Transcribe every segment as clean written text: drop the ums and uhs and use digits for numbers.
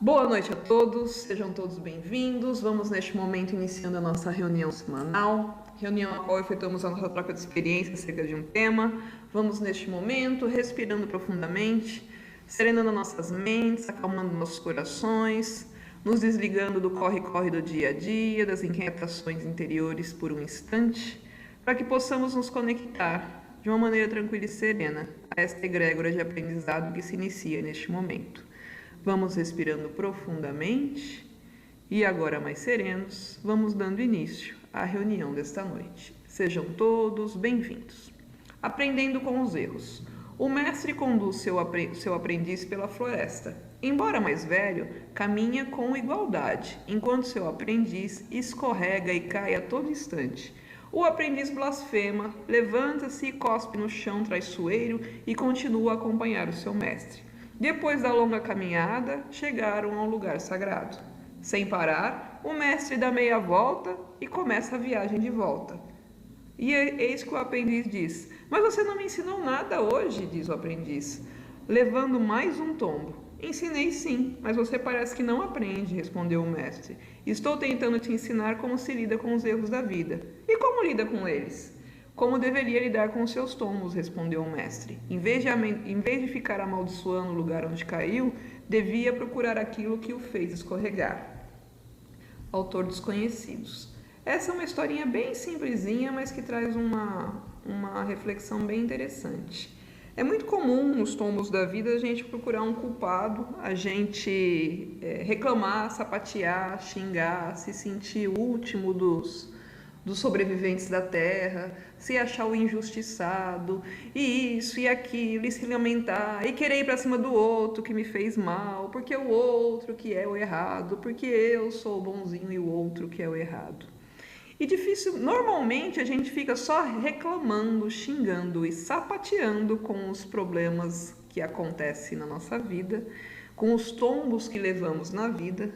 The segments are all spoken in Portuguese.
Boa noite a todos, sejam todos bem-vindos. Vamos neste momento iniciando a nossa reunião semanal, reunião na qual efetuamos a nossa troca de experiência acerca de um tema. Vamos neste momento respirando profundamente, serenando nossas mentes, acalmando nossos corações, nos desligando do corre-corre do dia a dia, das inquietações interiores por um instante, para que possamos nos conectar de uma maneira tranquila e serena a esta egrégora de aprendizado que se inicia neste momento. Vamos respirando profundamente e agora mais serenos, vamos dando início à reunião desta noite. Sejam todos bem-vindos. Aprendendo com os erros. O mestre conduz seu aprendiz pela floresta. Embora mais velho, caminha com igualdade, enquanto seu aprendiz escorrega e cai a todo instante. O aprendiz blasfema, levanta-se e cospe no chão traiçoeiro e continua a acompanhar o seu mestre. Depois da longa caminhada, chegaram ao lugar sagrado. Sem parar, o mestre dá meia volta e começa a viagem de volta. E eis que o aprendiz diz: "Mas você não me ensinou nada hoje", diz o aprendiz, levando mais um tombo. "Ensinei sim, mas você parece que não aprende", respondeu o mestre. "Estou tentando te ensinar como se lida com os erros da vida." "E como lida com eles?" "Como deveria lidar com os seus tombos", respondeu o mestre. Em vez de ficar amaldiçoando o lugar onde caiu, devia procurar aquilo que o fez escorregar. Autor Desconhecidos. Essa é uma historinha bem simplesinha, mas que traz uma reflexão bem interessante. É muito comum nos tombos da vida a gente procurar um culpado, a gente reclamar, sapatear, xingar, se sentir o último dos sobreviventes da terra, se achar o injustiçado, e isso e aquilo, e se lamentar, e querer ir para cima do outro que me fez mal, porque o outro que é o errado, porque eu sou o bonzinho e o outro que é o errado. E normalmente a gente fica só reclamando, xingando e sapateando com os problemas que acontecem na nossa vida, com os tombos que levamos na vida,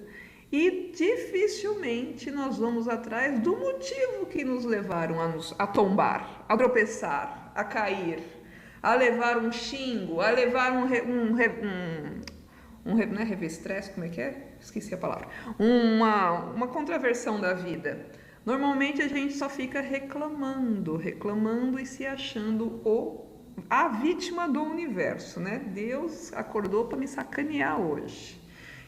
e dificilmente nós vamos atrás do motivo que nos levaram a tombar, a tropeçar, a cair, a levar um xingo, a levar não é revestrez, como é que é? Esqueci a palavra. Uma contraversão da vida. Normalmente a gente só fica reclamando e se achando a vítima do universo, né? Deus acordou para me sacanear hoje.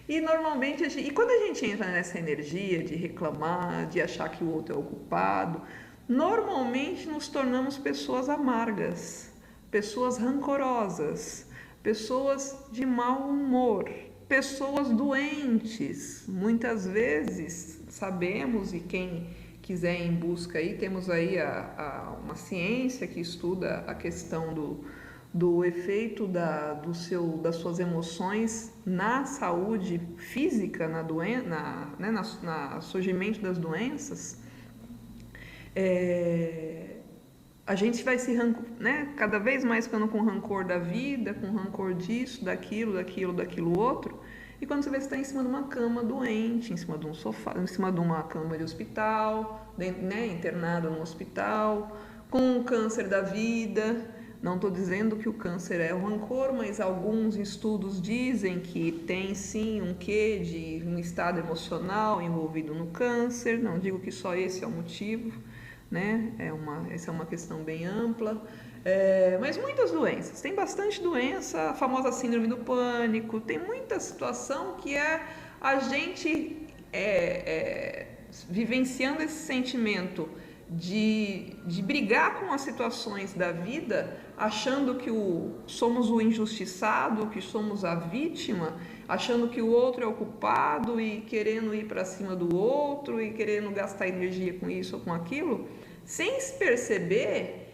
E normalmente, quando a gente entra nessa energia de reclamar, de achar que o outro é o culpado, normalmente nos tornamos pessoas amargas, pessoas rancorosas, pessoas de mau humor, pessoas doentes. Muitas vezes sabemos, e quem quiser ir em busca aí, temos aí uma ciência que estuda a questão do efeito das suas emoções na saúde física, no surgimento das doenças. A gente vai cada vez mais ficando com rancor da vida, com rancor disso, daquilo outro. E quando você vê, você está em cima de uma cama doente, em cima de um sofá, em cima de uma cama de hospital, internado no hospital, com um câncer da vida. Não estou dizendo que o câncer é o rancor, mas alguns estudos dizem que tem sim um quê de um estado emocional envolvido no câncer. Não digo que só esse é o motivo, né? Essa é uma questão bem ampla. Mas muitas doenças, tem bastante doença, a famosa síndrome do pânico, tem muita situação que é a gente vivenciando esse sentimento de brigar com as situações da vida, achando que somos o injustiçado, que somos a vítima, achando que o outro é o culpado e querendo ir para cima do outro e querendo gastar energia com isso ou com aquilo, sem se perceber.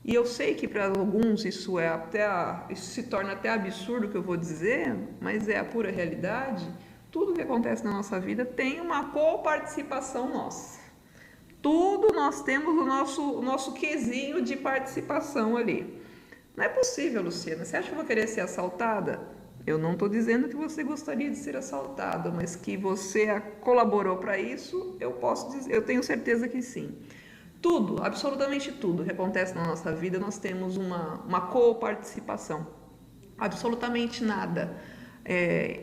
E eu sei que para alguns isso se torna até absurdo o que eu vou dizer, mas é a pura realidade. Tudo que acontece na nossa vida tem uma coparticipação nossa. Tudo nós temos o nosso quezinho de participação ali. Não é possível, Luciana. Você acha que eu vou querer ser assaltada? Eu não estou dizendo que você gostaria de ser assaltada, mas que você colaborou para isso, eu posso dizer, eu tenho certeza que sim. Tudo, absolutamente tudo que acontece na nossa vida, nós temos uma coparticipação. Absolutamente nada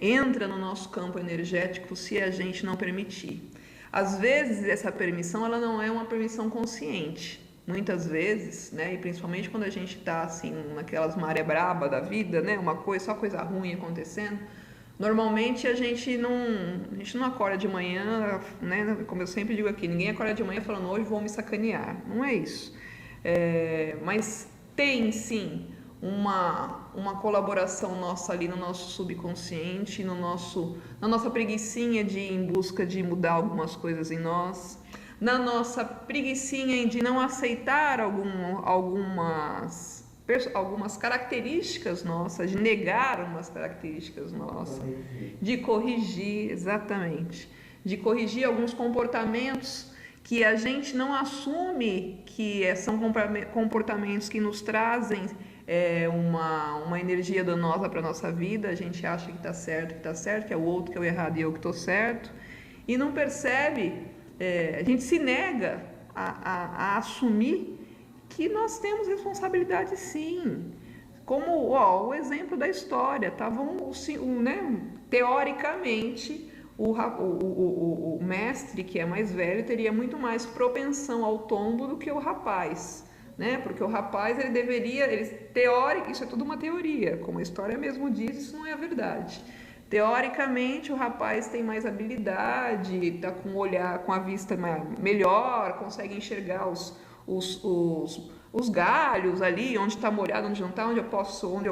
entra no nosso campo energético se a gente não permitir. Às vezes essa permissão ela não é uma permissão consciente. Muitas vezes, né, e principalmente quando a gente está assim naquelas maré braba da vida, né, só coisa ruim acontecendo, normalmente a gente não acorda de manhã, né, como eu sempre digo aqui, ninguém acorda de manhã falando hoje vou me sacanear. Não é isso. Mas tem sim uma colaboração nossa ali no nosso subconsciente, na nossa preguicinha de ir em busca de mudar algumas coisas em nós, na nossa preguicinha de não aceitar algumas características nossas, de negar umas características nossas, de corrigir, exatamente, de corrigir alguns comportamentos que a gente não assume que são comportamentos que nos trazem uma energia danosa para a nossa vida. A gente acha que está certo, que é o outro que é o errado e eu que estou certo, e não percebe, a gente se nega a assumir que nós temos responsabilidade sim. Como o exemplo da história, teoricamente, o mestre, que é mais velho, teria muito mais propensão ao tombo do que o rapaz, né? Porque o rapaz, isso é tudo uma teoria, como a história mesmo diz, isso não é a verdade. Teoricamente, o rapaz tem mais habilidade, está com a vista melhor, consegue enxergar os galhos ali, onde está molhado, onde não está, onde eu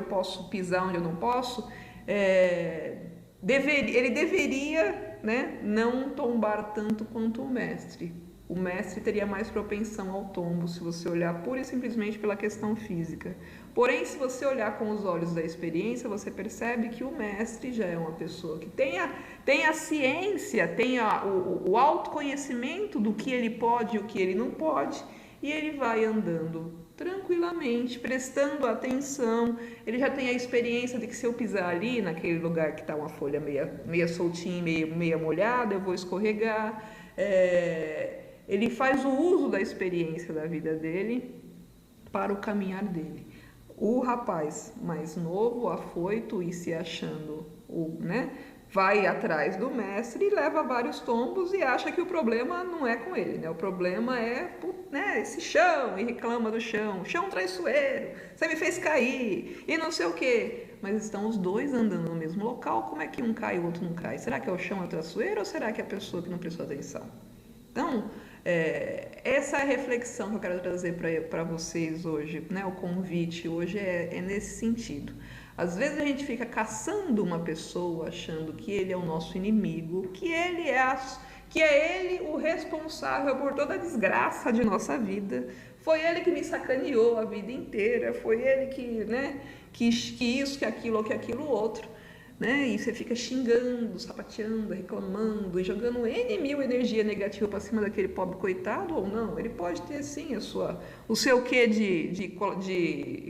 posso pisar, onde eu não posso. Ele deveria, né, não tombar tanto quanto o mestre. O mestre teria mais propensão ao tombo se você olhar pura e simplesmente pela questão física. Porém, se você olhar com os olhos da experiência, você percebe que o mestre já é uma pessoa que tem a ciência, tem o autoconhecimento do que ele pode e o que ele não pode, e ele vai andando tranquilamente, prestando atenção. Ele já tem a experiência de que se eu pisar ali, naquele lugar que está uma folha meia soltinha, meia molhada, eu vou escorregar. Ele faz o uso da experiência da vida dele para o caminhar dele. O rapaz mais novo, afoito e se achando, né, vai atrás do mestre e leva vários tombos e acha que o problema não é com ele, né? O problema é, né, esse chão, e reclama do chão traiçoeiro, você me fez cair, e não sei o quê. Mas estão os dois andando no mesmo local, como é que um cai e o outro não cai? Será que é o chão traiçoeiro ou será que é a pessoa que não prestou atenção? Então, essa é a reflexão que eu quero trazer para vocês hoje, né? O convite hoje é nesse sentido. Às vezes a gente fica caçando uma pessoa achando que ele é o nosso inimigo, que é ele o responsável por toda a desgraça de nossa vida. Foi ele que me sacaneou a vida inteira, foi ele que, né, que isso, que aquilo ou que aquilo outro. Né? E você fica xingando, sapateando, reclamando e jogando mil energia negativa para cima daquele pobre coitado, ou não. Ele pode ter sim o seu quê de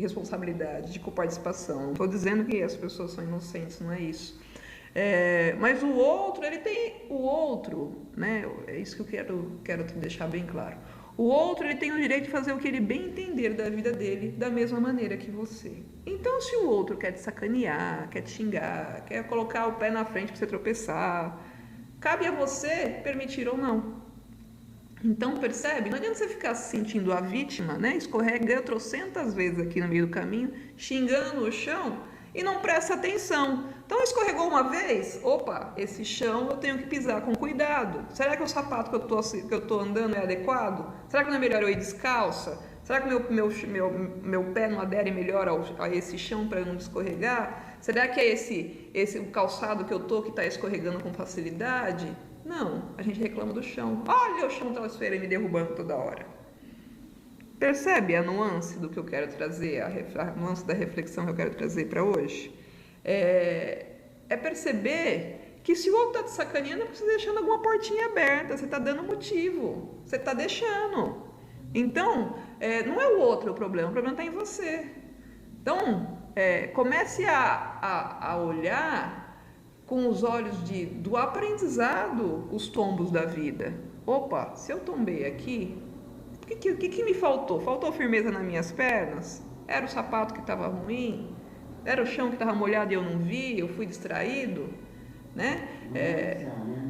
responsabilidade, de coparticipação. Não estou dizendo que as pessoas são inocentes, não é isso. Mas o outro, né? É isso que eu quero deixar bem claro. O outro, ele tem o direito de fazer o que ele bem entender da vida dele, da mesma maneira que você. Então, se o outro quer te sacanear, quer te xingar, quer colocar o pé na frente para você tropeçar, cabe a você permitir ou não. Então, percebe? Não adianta você ficar se sentindo a vítima, né? Escorrega trocentas vezes aqui no meio do caminho, xingando o chão e não presta atenção. Então, escorregou uma vez, opa, esse chão eu tenho que pisar com cuidado. Será que o sapato que eu estou andando é adequado? Será que não é melhor eu ir descalça? Será que meu pé não adere melhor a esse chão para eu não escorregar? Será que é o calçado que eu estou que está escorregando com facilidade? Não, a gente reclama do chão. Olha o chão traiçoeiro me derrubando toda hora. Percebe a nuance do que eu quero trazer, a nuance da reflexão que eu quero trazer para hoje? É perceber que se o outro está te sacaneando, você está deixando alguma portinha aberta, você está dando motivo, você está deixando. Então, não é o outro o problema está em você. Então, comece a olhar com os olhos do aprendizado os tombos da vida. Opa, se eu tombei aqui, o que me faltou? Faltou firmeza nas minhas pernas? Era o sapato que estava ruim? Era o chão que estava molhado e eu não vi, eu fui distraído, né?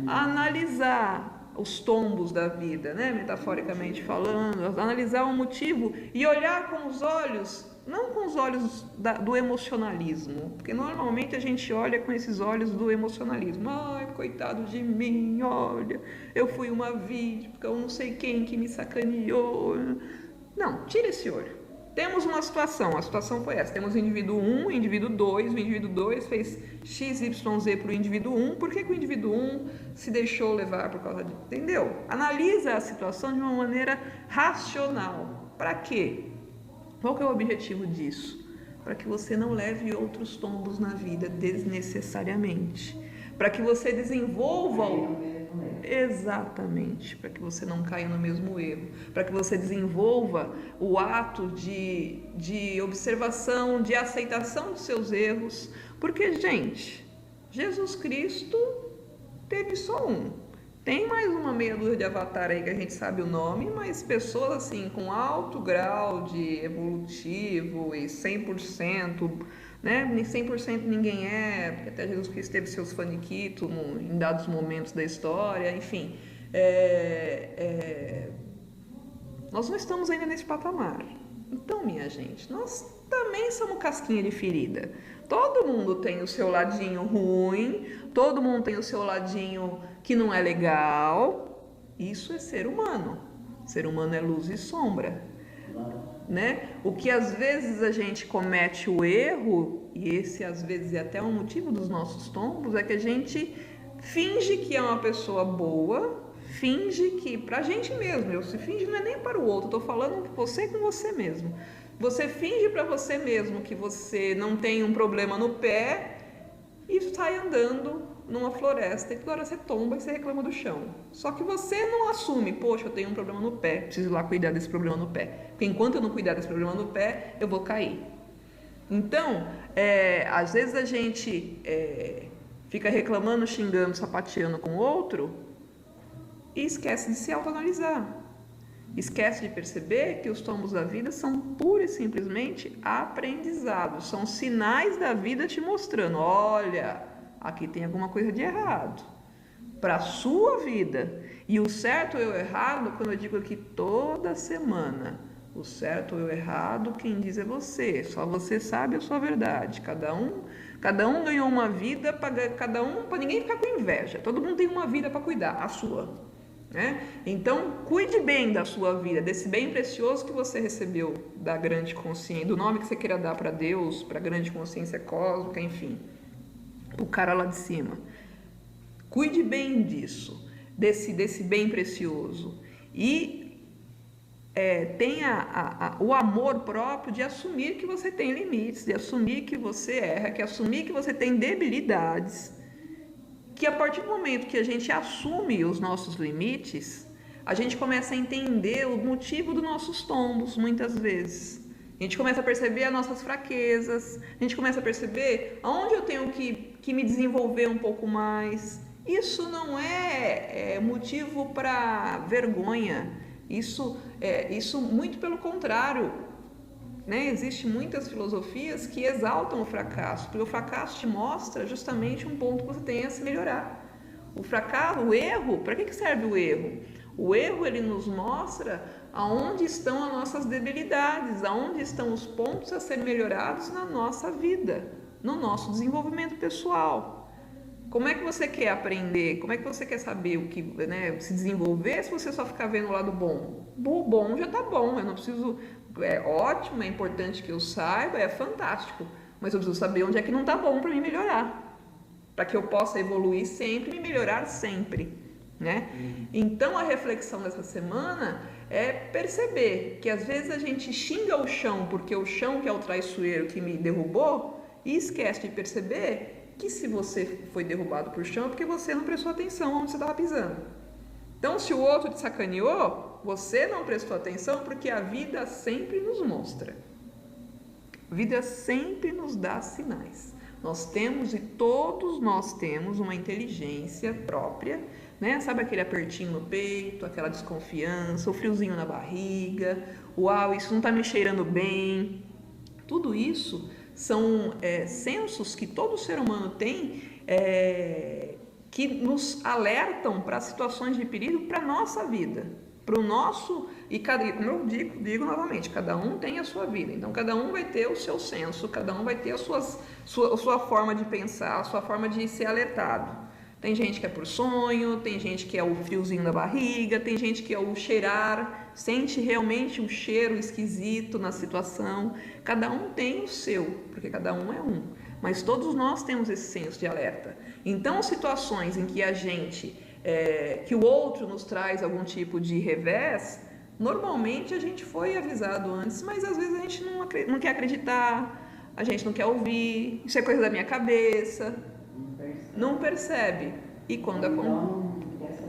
Analisar os tombos da vida, né? Metaforicamente falando, analisar o motivo e olhar com os olhos, não com os olhos do emocionalismo, porque normalmente a gente olha com esses olhos do emocionalismo. Ai, coitado de mim, olha, eu fui uma vítima, eu não sei quem que me sacaneou. Não, tira esse olho. Temos uma situação, a situação foi essa, temos o indivíduo 1, o indivíduo 2, o indivíduo 2 fez XYZ para o indivíduo 1, por que o indivíduo 1 se deixou levar por causa disso? Entendeu? Analisa a situação de uma maneira racional. Para quê? Qual que é o objetivo disso? Para que você não leve outros tombos na vida desnecessariamente. Para que você desenvolva Exatamente, para que você não caia no mesmo erro, para que você desenvolva o ato de observação, de aceitação dos seus erros, porque, gente, Jesus Cristo teve só um. Tem mais uma meia dúzia de avatar aí que a gente sabe o nome, mas pessoas assim com alto grau de evolutivo e 100%, né? Nem 100% ninguém é, porque até Jesus Cristo teve seus faniquitos em dados momentos da história, enfim. Nós não estamos ainda nesse patamar. Então, minha gente, nós também somos casquinha de ferida. Todo mundo tem o seu ladinho ruim, todo mundo tem o seu ladinho que não é legal. Isso é ser humano. Ser humano é luz e sombra. Né? O que às vezes a gente comete o erro, e esse às vezes é até um motivo dos nossos tombos, é que a gente finge que é uma pessoa boa, finge que, pra gente mesmo, eu se finge não é nem para o outro, eu tô falando você com você mesmo. Você finge para você mesmo que você não tem um problema no pé e sai andando numa floresta e toda hora você tomba e você reclama do chão. Só que você não assume, poxa, eu tenho um problema no pé, preciso ir lá cuidar desse problema no pé. Porque enquanto eu não cuidar desse problema no pé, eu vou cair. Então, às vezes a gente fica reclamando, xingando, sapateando com o outro e esquece de se autoanalisar. Esquece de perceber que os tombos da vida são pura e simplesmente aprendizados. São sinais da vida te mostrando, olha, aqui tem alguma coisa de errado para a sua vida. E o certo ou o errado, quando eu digo aqui toda semana, o certo ou o errado, quem diz é você. Só você sabe a sua verdade. Cada um ganhou uma vida, para ninguém ficar com inveja. Todo mundo tem uma vida para cuidar, a sua. Né? Então, cuide bem da sua vida, desse bem precioso que você recebeu da grande consciência, do nome que você queira dar para Deus, para a grande consciência cósmica, enfim, o cara lá de cima. Cuide bem disso, desse bem precioso e tenha o amor próprio de assumir que você tem limites, de assumir que você erra, que assumir que você tem debilidades. Que a partir do momento que a gente assume os nossos limites, a gente começa a entender o motivo dos nossos tombos, muitas vezes. A gente começa a perceber as nossas fraquezas, a gente começa a perceber aonde eu tenho que me desenvolver um pouco mais. Isso não é motivo para vergonha, isso muito pelo contrário. Né? Existem muitas filosofias que exaltam o fracasso, porque o fracasso te mostra justamente um ponto que você tem a se melhorar. O fracasso, o erro, para que serve o erro? O erro ele nos mostra aonde estão as nossas debilidades, aonde estão os pontos a serem melhorados na nossa vida, no nosso desenvolvimento pessoal. Como é que você quer aprender? Como é que você quer saber o que, né, se desenvolver se você só ficar vendo o lado bom? O bom já tá bom, eu não preciso. É ótimo, é importante que eu saiba, é fantástico, mas eu preciso saber onde é que não tá bom para mim melhorar, para que eu possa evoluir sempre e melhorar sempre, né? Então a reflexão dessa semana é perceber que às vezes a gente xinga o chão porque o chão que é o traiçoeiro que me derrubou e esquece de perceber que se você foi derrubado por chão é porque você não prestou atenção onde você estava pisando. Então, se o outro te sacaneou, você não prestou atenção porque a vida sempre nos mostra. A vida sempre nos dá sinais. Nós temos e todos nós temos uma inteligência própria, né? Sabe aquele apertinho no peito, aquela desconfiança, o friozinho na barriga, uau, isso não está me cheirando bem. Tudo isso são sensos que todo ser humano tem, que nos alertam para situações de perigo para a nossa vida, para o nosso, e como eu digo novamente, cada um tem a sua vida, então cada um vai ter o seu senso, cada um vai ter a sua forma de pensar, a sua forma de ser alertado. Tem gente que é por sonho, tem gente que é o friozinho da barriga, tem gente que é o cheirar, sente realmente um cheiro esquisito na situação. Cada um tem o seu, porque cada um é um. Mas todos nós temos esse senso de alerta. Então, situações em que que o outro nos traz algum tipo de revés, normalmente a gente foi avisado antes, mas às vezes a gente não quer acreditar, a gente não quer ouvir, isso é coisa da minha cabeça. Não percebe. E quando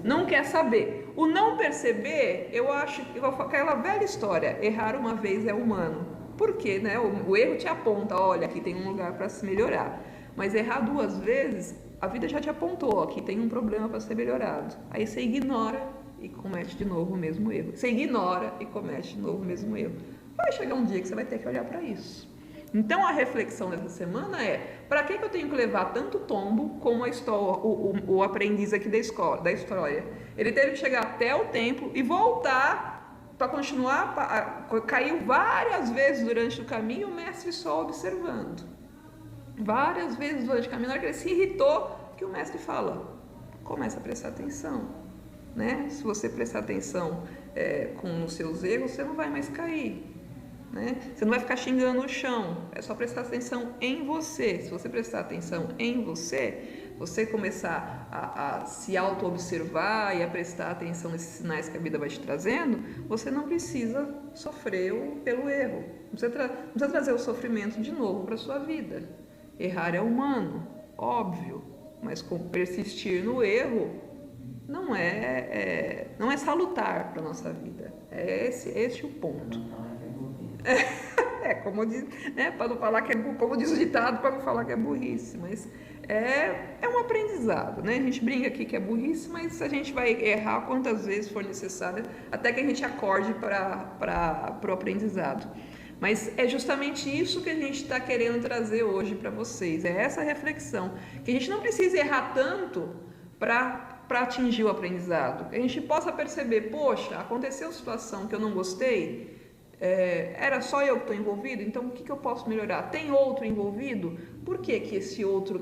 não quer saber. O não perceber, eu acho que aquela velha história, errar uma vez é humano. Por quê, né? O erro te aponta, olha, aqui tem um lugar para se melhorar. Mas errar 2 vezes, a vida já te apontou, aqui tem um problema para ser melhorado. Aí você ignora e comete de novo o mesmo erro. Você ignora e comete de novo o mesmo erro. Vai chegar um dia que você vai ter que olhar para isso. Então a reflexão dessa semana é: para que eu tenho que levar tanto tombo como o aprendiz aqui da história? Ele teve que chegar até o templo e voltar para continuar, caiu várias vezes durante o caminho, o mestre só observando. Várias vezes durante o caminho, na hora que ele se irritou, que o mestre fala: começa a prestar atenção, né? Se você prestar atenção com os seus erros, você não vai mais cair. Né? Você não vai ficar xingando o chão, é só prestar atenção em você. Se você prestar atenção em você começar a se auto-observar e a prestar atenção nesses sinais que a vida vai te trazendo, você não precisa sofrer pelo erro, não precisa trazer o sofrimento de novo para a sua vida. Errar é humano, óbvio, mas persistir no erro não é salutar para a nossa vida. É esse o ponto. Como diz, né, para não falar que como diz o ditado, para não falar que é burrice, mas é um aprendizado, né? A gente brinca aqui que é burrice, mas a gente vai errar quantas vezes for necessário até que a gente acorde para o aprendizado. Mas é justamente isso que a gente está querendo trazer hoje para vocês, é essa reflexão, que a gente não precisa errar tanto para atingir o aprendizado, que a gente possa perceber: poxa, aconteceu uma situação que eu não gostei, era só eu que estou envolvido, então o que eu posso melhorar? Tem outro envolvido? Por que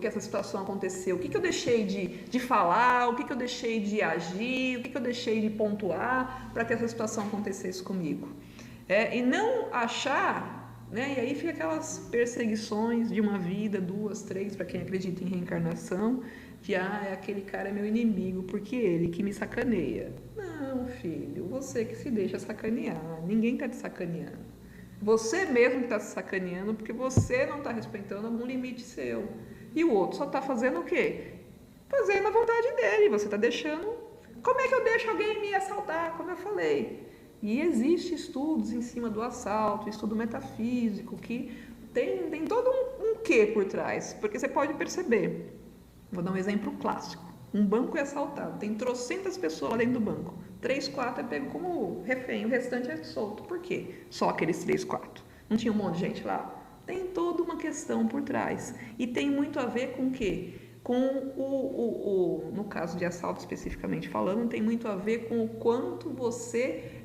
essa situação aconteceu? O que eu deixei de falar? O que eu deixei de agir? O que eu deixei de pontuar para que essa situação acontecesse comigo? E não achar, né? E aí fica aquelas perseguições de uma vida, 2, 3, para quem acredita em reencarnação, que aquele cara é meu inimigo, porque ele que me sacaneia. Não, filho, você que se deixa sacanear, ninguém está te sacaneando. Você mesmo que está se sacaneando porque você não está respeitando algum limite seu. E o outro só está fazendo o quê? Fazendo a vontade dele, você está deixando... Como é que eu deixo alguém me assaltar, como eu falei? E existem estudos em cima do assalto, estudo metafísico, que tem todo um quê por trás, porque você pode perceber. Vou dar um exemplo clássico. Um banco é assaltado, tem trocentas pessoas lá dentro do banco. 3, 4 é pego como refém, o restante é solto. Por quê? Só aqueles 3, 4. Não tinha um monte de gente lá? Tem toda uma questão por trás. E tem muito a ver com o quê? No caso de assalto especificamente falando, tem muito a ver com o quanto você,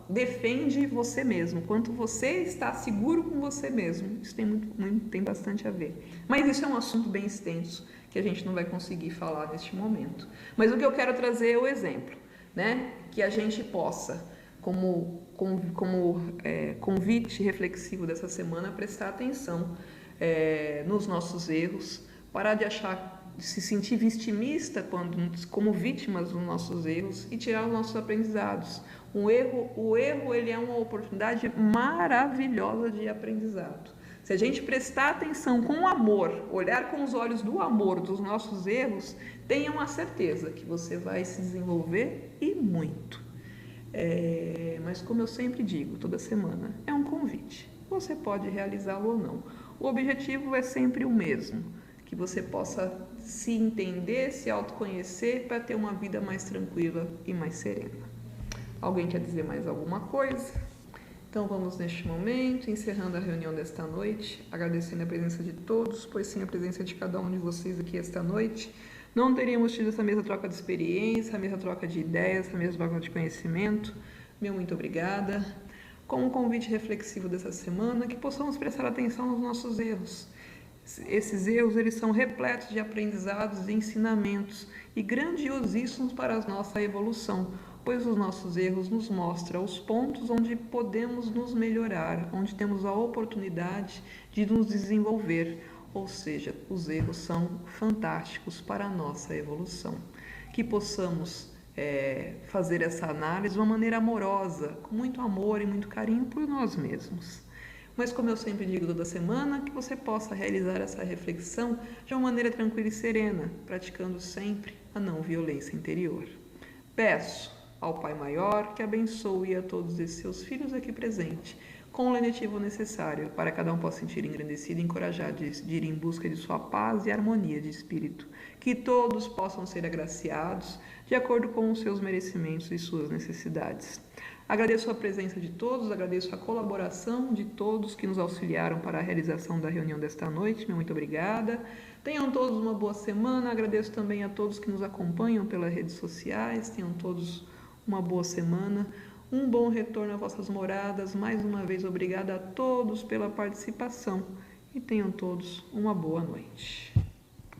defende você mesmo, quanto você está seguro com você mesmo. Isso tem bastante a ver. Mas isso é um assunto bem extenso, que a gente não vai conseguir falar neste momento. Mas o que eu quero trazer é o exemplo, né? Que a gente possa, como convite reflexivo dessa semana, prestar atenção nos nossos erros, parar de se sentir vitimista como vítimas dos nossos erros e tirar os nossos aprendizados. O erro ele é uma oportunidade maravilhosa de aprendizado. Se a gente prestar atenção com amor, olhar com os olhos do amor dos nossos erros, tenha uma certeza que você vai se desenvolver e muito. Mas como eu sempre digo, toda semana, é um convite. Você pode realizá-lo ou não. O objetivo é sempre o mesmo, que você possa se entender, se autoconhecer para ter uma vida mais tranquila e mais serena. Alguém quer dizer mais alguma coisa? Então vamos neste momento, encerrando a reunião desta noite, agradecendo a presença de todos, pois sem a presença de cada um de vocês aqui esta noite, não teríamos tido essa mesma troca de experiência, essa mesma troca de ideias, essa mesma troca de conhecimento. Meu muito obrigada. Com um convite reflexivo dessa semana, que possamos prestar atenção nos nossos erros. Esses erros, eles são repletos de aprendizados e ensinamentos e grandiosíssimos para a nossa evolução, pois os nossos erros nos mostram os pontos onde podemos nos melhorar, onde temos a oportunidade de nos desenvolver. Ou seja, os erros são fantásticos para a nossa evolução. Que possamos fazer essa análise de uma maneira amorosa, com muito amor e muito carinho por nós mesmos. Mas como eu sempre digo toda semana, que você possa realizar essa reflexão de uma maneira tranquila e serena, praticando sempre a não violência interior. Peço ao Pai Maior que abençoe a todos esses seus filhos aqui presentes, com o lenitivo necessário para que cada um possa sentir engrandecido e encorajado de ir em busca de sua paz e harmonia de espírito. Que todos possam ser agraciados de acordo com os seus merecimentos e suas necessidades. Agradeço a presença de todos, agradeço a colaboração de todos que nos auxiliaram para a realização da reunião desta noite. Muito obrigada. Tenham todos uma boa semana. Agradeço também a todos que nos acompanham pelas redes sociais. Tenham todos uma boa semana. Um bom retorno às vossas moradas. Mais uma vez, obrigada a todos pela participação. E tenham todos uma boa noite.